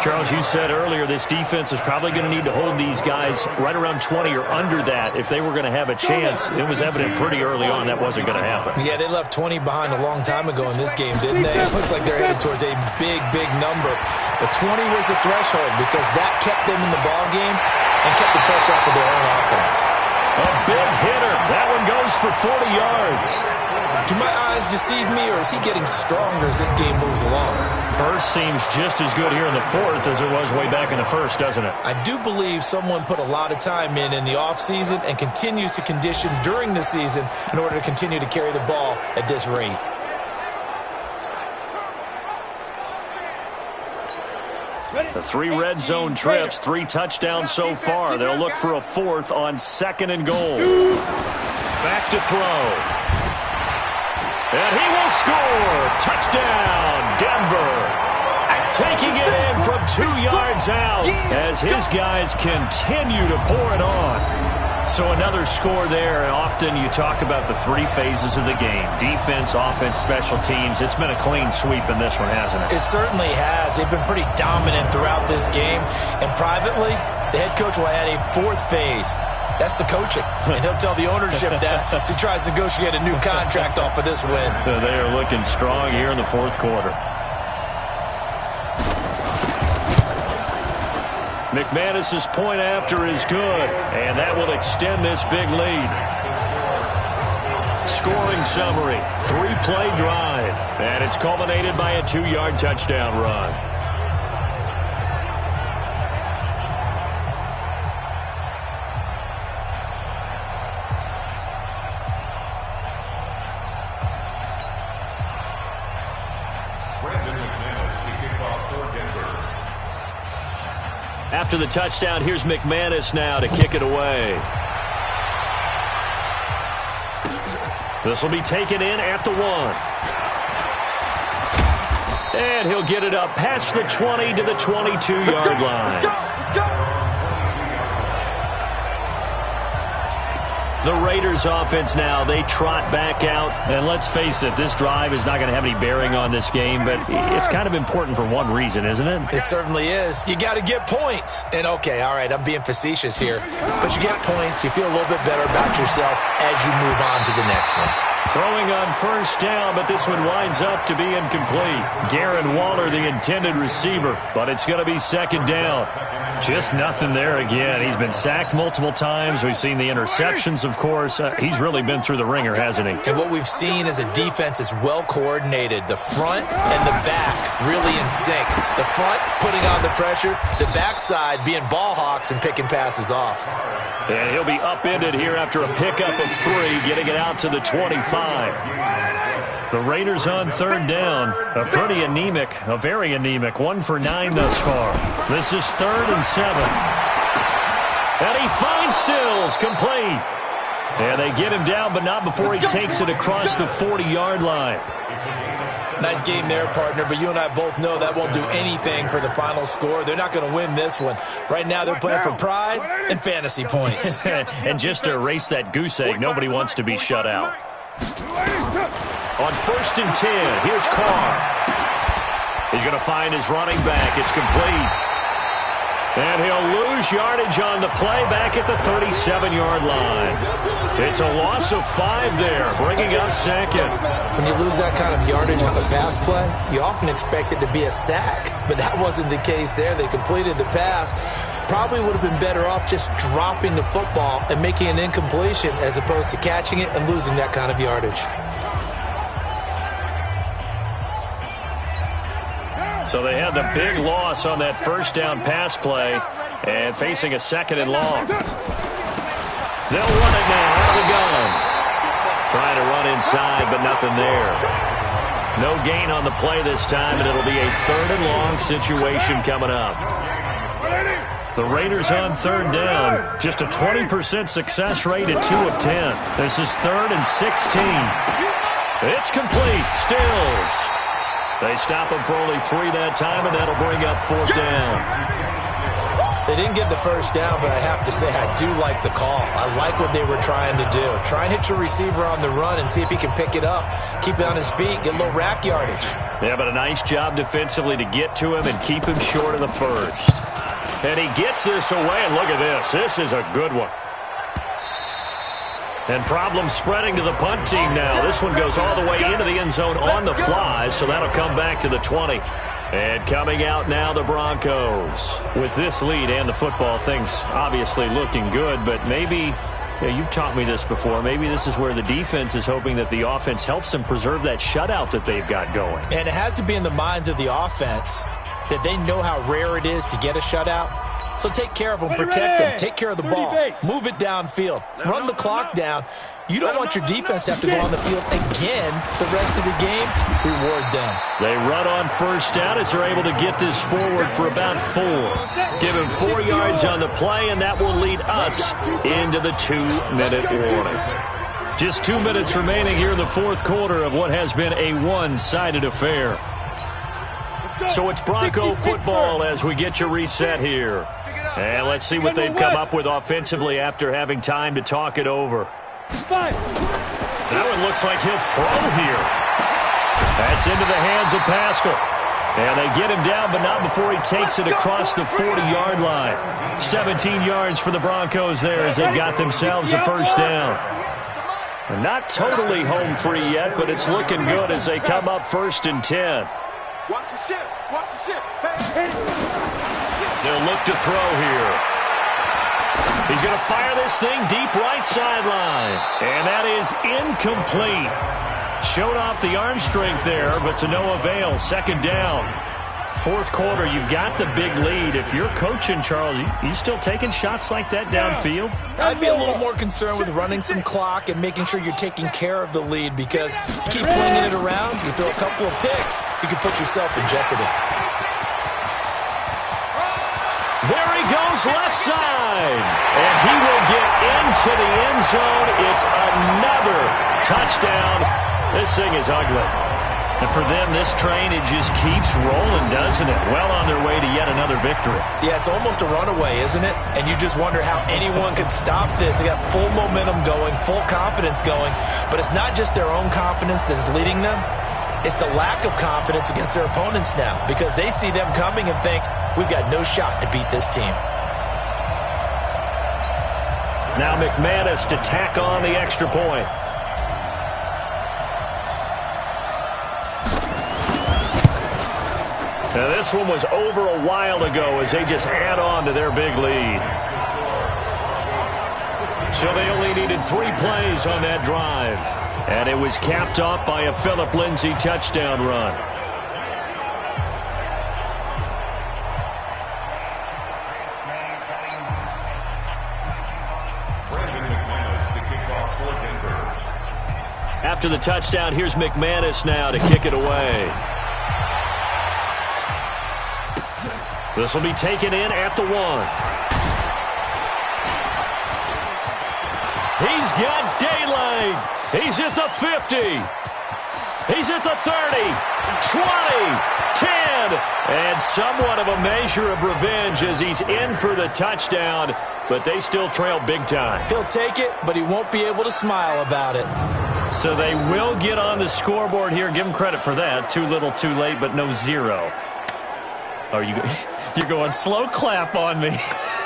Charles, you said earlier this defense is probably going to need to hold these guys right around 20 or under that if they were going to have a chance. It was evident pretty early on that wasn't going to happen.
Yeah, they left 20 behind a long time ago in this game, didn't they? It looks like they're headed towards a big, big number. But 20 was the threshold because that kept them in the ball game and kept the pressure off of their own offense.
A big hitter. That one goes for 40 yards.
Do my eyes deceive me, or is he getting stronger as this game moves along?
Burst seems just as good here in the fourth as it was way back in the first, doesn't it?
I do believe someone put a lot of time in the offseason and continues to condition during the season in order to continue to carry the ball at this rate.
The 3 red zone trips, 3 touchdowns so far. They'll look for a 4th on 2nd and goal. Back to throw. And he will score. Touchdown, Denver. Taking it in from 2 yards out as his guys continue to pour it on. So another score there, and often you talk about the 3 phases of the game. Defense, offense, special teams. It's been a clean sweep in this one, hasn't it?
It certainly has. They've been pretty dominant throughout this game. And privately, the head coach will add a 4th phase. That's the coaching. And he'll tell the ownership that as he tries to negotiate a new contract off of this win.
They are looking strong here in the 4th quarter. McManus's point after is good, and that will extend this big lead. Scoring summary, 3-play drive, and it's culminated by a 2-yard touchdown run. After the touchdown, here's McManus now to kick it away. This will be taken in at the 1. And he'll get it up past the 20 to the 22-yard line. The Raiders offense now, they trot back out. And let's face it, this drive is not going to have any bearing on this game, but it's kind of important for one reason, isn't it?
It certainly is. You got to get points. And okay, all right, I'm being facetious here. But you get points, you feel a little bit better about yourself as you move on to the next one.
Throwing on first down, but this one winds up to be incomplete. Darren Waller, the intended receiver, but it's going to be 2nd down. Just nothing there again. He's been sacked multiple times. We've seen the interceptions, of course. He's really been through the ringer, hasn't he?
And what we've seen is a defense that's well coordinated. The front and the back really in sync. The front putting on the pressure, the backside being ball hawks and picking passes off.
And he'll be upended here after a pickup of 3, getting it out to the 25. The Raiders on 3rd down. A pretty anemic, a very anemic 1 for 9 thus far. This is 3rd and 7. And he finds Stills, complete. And they get him down, but not before he takes it across the 40-yard line.
Nice game there, partner, but you and I both know that won't do anything for the final score. They're not going to win this one. Right now they're playing for pride and fantasy points.
And just to erase that goose egg, nobody wants to be shut out. On 1st and 10, here's Carr. He's going to find his running back. It's complete. And he'll lose yardage on the play back at the 37-yard line. It's a loss of 5 there, bringing up 2nd.
When you lose that kind of yardage on a pass play, you often expect it to be a sack. But that wasn't the case there. They completed the pass. Probably would have been better off just dropping the football and making an incompletion as opposed to catching it and losing that kind of yardage.
So they had the big loss on that 1st down pass play and facing a 2nd and long. They'll run it now out of the gun. Trying to run inside, but nothing there. No gain on the play this time, and it'll be a 3rd and long situation coming up. The Raiders on third down. Just a 20% success rate at 2 of 10. This is 3rd and 16. It's complete. Stills. They stop him for only 3 that time, and that'll bring up 4th down.
They didn't get the first down, but I have to say I do like the call. I like what they were trying to do. Try and hit your receiver on the run and see if he can pick it up, keep it on his feet, get a little rack yardage.
Yeah, but a nice job defensively to get to him and keep him short of the first. And he gets this away, and look at this. This is a good one. And problems spreading to the punt team now. This one goes all the way into the end zone on the fly, so that'll come back to the 20. And coming out now, the Broncos. With this lead and the football, things obviously looking good, but maybe, you've taught me this before, maybe this is where the defense is hoping that the offense helps them preserve that shutout that they've got going.
And it has to be in the minds of the offense that they know how rare it is to get a shutout. So take care of them, protect them, take care of the ball, move it downfield, run the clock down. You don't want your defense to have to go on the field again the rest of the game. Reward them.
They run on first down as they're able to get this forward for about 4. Give him 4 yards on the play, and that will lead us into the 2-minute warning. Just 2 minutes remaining here in the 4th quarter of what has been a one-sided affair. So it's Bronco football as we get your reset here. And let's see what they've come up with offensively after having time to talk it over. That one looks like he'll throw here. That's into the hands of Pascal. And they get him down, but not before he takes it across the 40-yard line. 17 yards for the Broncos there as they got themselves a first down. And not totally home free yet, but it's looking good as they come up 1st and 10.
Watch the ship. Watch the ship.
They'll look to throw here. He's going to fire this thing deep right sideline. And that is incomplete. Showed off the arm strength there, but to no avail. 2nd down. 4th quarter, you've got the big lead. If you're coaching, Charles, you still taking shots like that downfield?
I'd be a little more concerned with running some clock and making sure you're taking care of the lead, because you keep flinging it around, you throw a couple of picks, you can put yourself in jeopardy.
There he goes left side. And he will get into the end zone. It's another touchdown. This thing is ugly. And for them, this train, it just keeps rolling, doesn't it? Well on their way to yet another victory.
Yeah, it's almost a runaway, isn't it? And you just wonder how anyone could stop this. They got full momentum going, full confidence going. But it's not just their own confidence that's leading them. It's the lack of confidence against their opponents now, because they see them coming and think, we've got no shot to beat this team.
Now McManus to tack on the extra point. Now this one was over a while ago as they just add on to their big lead. So they only needed 3 plays on that drive. And it was capped off by a Phillip Lindsay touchdown run. After the touchdown, here's McManus now to kick it away. This will be taken in at the 1. He's got daylight. He's at the 50. He's at the 30, 20, 10. And somewhat of a measure of revenge as he's in for the touchdown. But they still trail big time.
He'll take it, but he won't be able to smile about it.
So they will get on the scoreboard here. Give him credit for that. Too little, too late, but no 0. Are you're going slow clap on me.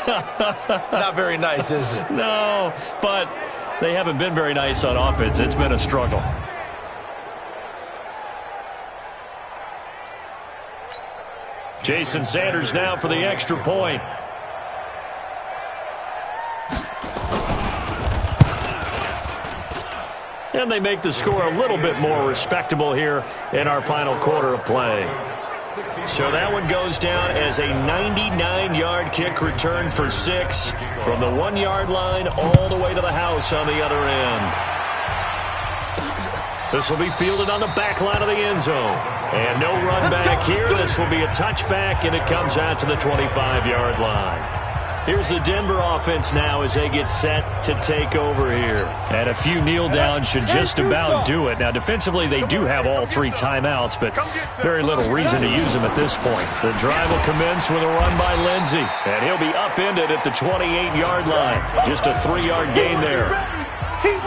Not very nice, is it?
No, but they haven't been very nice on offense. It's been a struggle. Jason Sanders now for the extra point. And they make the score a little bit more respectable here in our final quarter of play. So that one goes down as a 99-yard kick return for 6 from the 1-yard line all the way to the house on the other end. This will be fielded on the back line of the end zone. And no run back here. This will be a touchback, and it comes out to the 25-yard line. Here's the Denver offense now as they get set to take over here. And a few kneel downs should just about do it. Now, defensively, they do have all 3 timeouts, but very little reason to use them at this point. The drive will commence with a run by Lindsey, and he'll be upended at the 28-yard line. Just a 3-yard gain there.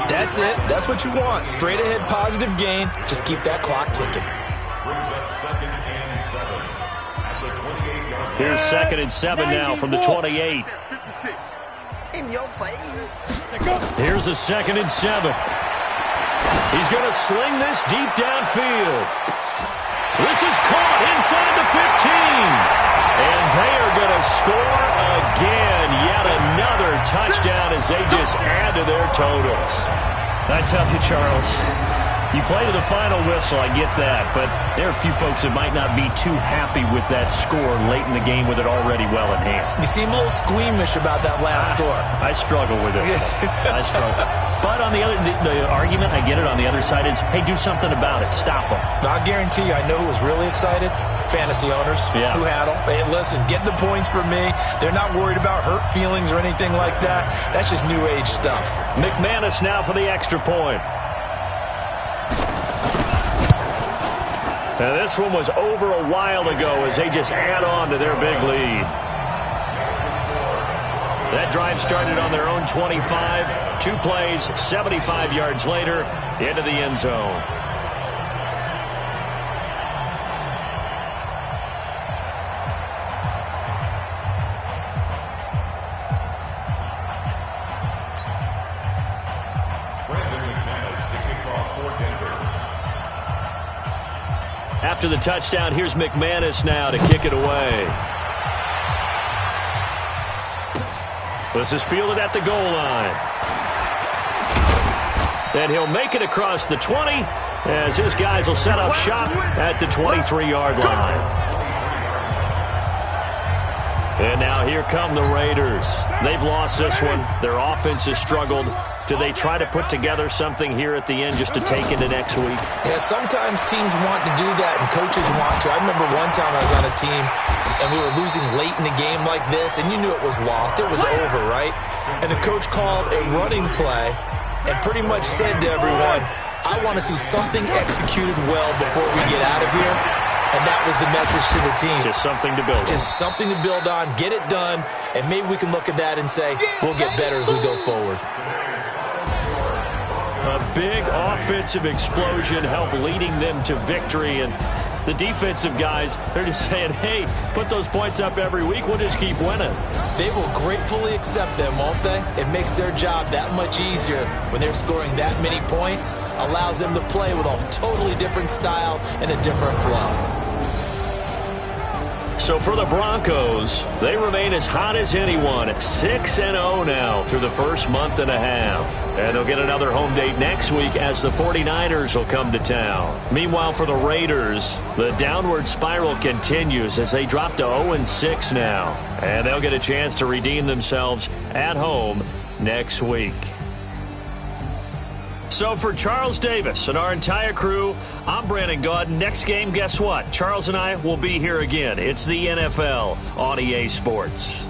That's it. That's what you want. Straight ahead positive gain. Just keep that clock ticking.
Here's 2nd and 7 now from the 28.
In your face.
Here's a 2nd and 7. He's going to sling this deep downfield. This is caught inside the 15. And they are going to score again. Yet another touchdown as they just add to their totals. I tell you, Charles, you play to the final whistle, I get that, but there are a few folks that might not be too happy with that score late in the game with it already well in hand.
You seem a little squeamish about that last score.
I struggle with it. I struggle. But on the argument, I get it, on the other side is, hey, do something about it. Stop them.
I guarantee you, I know who was really excited. Fantasy owners who had them. Hey, listen, get the points for me. They're not worried about hurt feelings or anything like that. That's just new age stuff.
McManus now for the extra point. Now, this one was over a while ago as they just add on to their big lead. That drive started on their own 25. 2 plays, 75 yards later, into the end zone. After the touchdown, here's McManus now to kick it away. This is fielded at the goal line. And he'll make it across the 20 as his guys will set up shop at the 23-yard line. And now here come the Raiders. They've lost this one. Their offense has struggled. Do they try to put together something here at the end just to take into next week?
Yeah, sometimes teams want to do that and coaches want to. I remember one time I was on a team and we were losing late in the game like this, and you knew it was lost. It was over, right? And the coach called a running play and pretty much said to everyone, I want to see something executed well before we get out of here. And that was the message to the team.
Just something to build on.
Just something to build on, get it done, and maybe we can look at that and say, we'll get better as we go forward.
A big offensive explosion helped leading them to victory, and the defensive guys, they're just saying, hey, put those points up every week, we'll just keep winning.
They will gratefully accept them, won't they? It makes their job that much easier when they're scoring that many points, allows them to play with a totally different style and a different flow.
So for the Broncos, they remain as hot as anyone at 6-0 now through the first month and a half. And they'll get another home date next week as the 49ers will come to town. Meanwhile, for the Raiders, the downward spiral continues as they drop to 0-6 now. And they'll get a chance to redeem themselves at home next week. So for Charles Davis and our entire crew, I'm Brandon Gaudin. Next game, guess what? Charles and I will be here again. It's the NFL on EA Sports.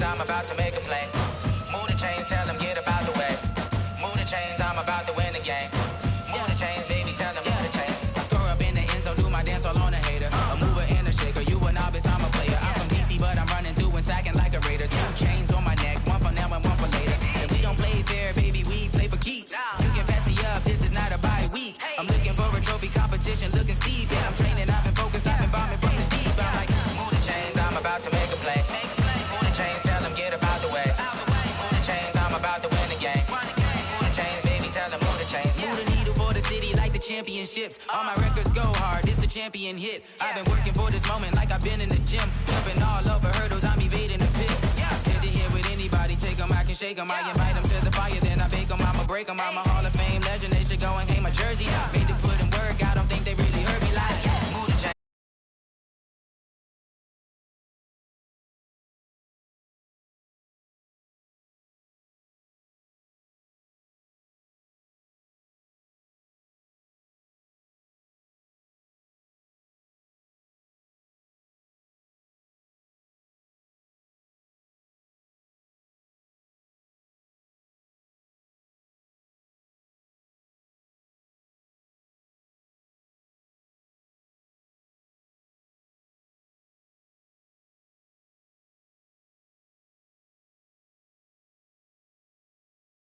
I'm about to make a play. Move the chains, tell them get about the way. Move the chains, I'm about to win the game. Move the chains, baby, tell them move the chains. I score up in the end zone, do my dance all on a hater. A mover and a shaker, you a novice, I'm a player. I'm from DC, but I'm running through and sacking like a raider. 2 chains on my neck, one for now and one for later. And we don't play fair, baby, we play for keeps. You can pass me up, this is not a bye week. I'm looking for a trophy competition, looking steep. And I'm training, I've been focused, I've been bombing from the deep. I'm like, move the chains, I'm about to make a play. Move the chains, tell them get about the way. championships. All my records go hard, it's a champion hit. I've been working for this moment like I've been in the gym. Jumping all over hurdles, I'm evading the pit. Head to head with anybody, take them, I can shake them. I invite them to the fire, then I bake them, I'ma break them. I'm a Hall of Fame legend, they should go and hang my jersey. Made to put in work, I don't think they really heard me like, yeah.